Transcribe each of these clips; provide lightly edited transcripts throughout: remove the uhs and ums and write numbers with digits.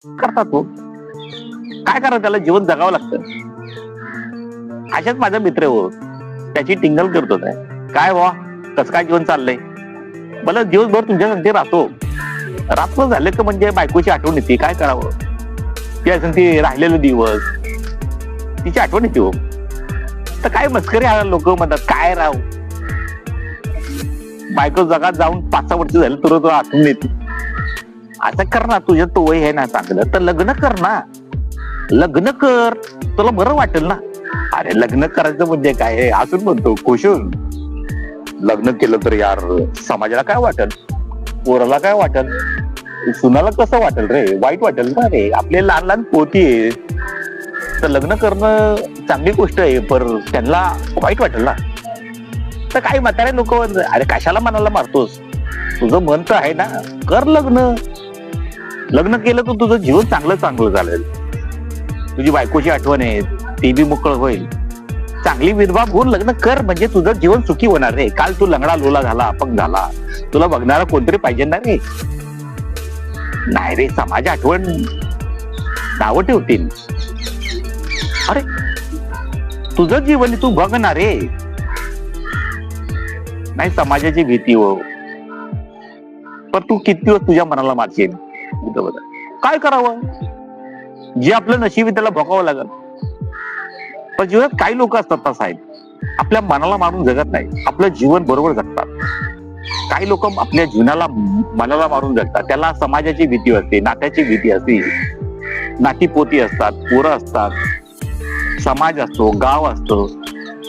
करतात तो काय करा, त्याला जीवन जगावं लागतं. अशाच माझा मित्र हो, त्याची टिंगल करतो काय वा कसं काय जीवन चाललंय. मला दिवसभर तुमच्यासाठी राहतो, रात्र झाले का म्हणजे बायकोची आठवण येते. काय करावं, ती असं ती राहिलेले दिवस तिची आठवण येते हो. तर काय मस्करी लोक म्हणतात काय राव, बायको जगात जाऊन 5-6 वर्ष झाले तुला आठवण येते. असं कर ना, तुझ्या तो वय आहे ना चांगलं, तर लग्न कर ना. लग्न कर, तुला बरं वाटेल ना. अरे लग्न करायचं म्हणजे काय, असून म्हणतो खुश होऊन. लग्न केलं तर यार समाजाला काय वाटेल, पोराला काय वाटेल, सुनाला कसं वाटेल रे, वाईट वाटेल ना रे. आपले लहान लहान पोती आहे, तर लग्न करणं चांगली गोष्ट आहे, पण त्यांना वाईट वाटेल ना. तर काही म्हातारे लोक, अरे कशाला मनाला मारतोस, तुझं मन तर आहे ना, कर लग्न. लग्न केलं तर तुझं जीवन चांगलं चांगलं चालेल. तुझी बायकोची आठवण आहे, ती बी मोकळ होईल. चांगली विधवा होऊन लग्न कर, म्हणजे तुझं जीवन सुखी होणार रे. काल तू लंगडा लोला झाला, अपंग झाला, तुला बघणारा कोणतरी पाहिजे ना रे. नाही रे, समाज आठवण नावं ठेवतील. अरे तुझं जीवन तू बघ ना रे. नाही समाजाची भीती हो, पण तू किती दिवस तुझ्या मनाला मारशील. काय करावं, जे आपलं नशीब आहे त्याला भोगावं लागल. पण जीवनात काही लोक असतात ना साहेब, आपल्या मनाला मारून जगत नाही, आपलं जीवन बरोबर जगतात. काही लोक आपल्या जीवनाला मनाला मारून जगतात. त्याला समाजाची भीती असते, नात्याची भीती असते, नातीपोती असतात, पोरं असतात, समाज असतो, गाव असतो,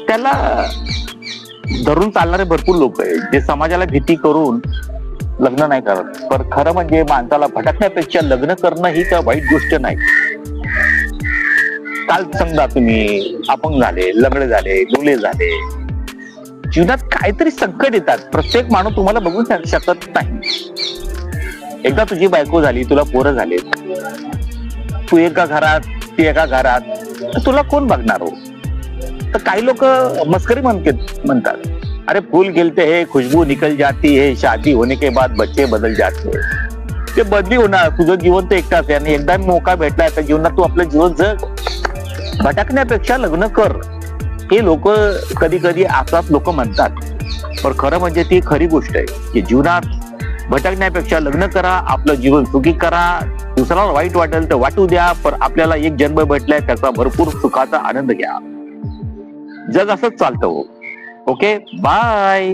त्याला धरून चालणारे भरपूर लोक आहेत, जे समाजाला भीती करून लग्न नाही करत. पण खरं म्हणजे माणसाला भटकण्यापेक्षा लग्न करणं ही काय वाईट गोष्ट नाही. काल समजा तुम्ही अपंग झाले, लंगडे झाले, डोले झाले, जीवनात काहीतरी संकट येतात. प्रत्येक माणूस तुम्हाला बघू शकत नाही. एकदा तुझी बायको झाली, तुला पोरं झाले, तू एका घरात, ती एका घरात, तर तुला कोण बघणार हो. तर काही लोक मस्करी म्हणतात, अरे फूल खिलते हैं, खुशबू निकल जाती है, शादी होने के बाद बच्चे बदल जाते हैं. ते बदली होणार, तुझं जीवन तर एकटाच आहे आणि एकदा मौका भेटला त्या जीवनात तू आपलं जीवन जग. भटकण्यापेक्षा लग्न कर, हे लोक कधी कधी असाच लोक म्हणतात. पण खरं म्हणजे ती खरी गोष्ट आहे की जीवनात भटकण्यापेक्षा लग्न करा, आपलं जीवन सुखी करा. दुसऱ्याला वाईट वाटेल तर वाटू द्या, पण आपल्याला एक जन्म भेटलाय त्याचा भरपूर सुखाचा आनंद घ्या. जग असंच चालतं. Okay, bye.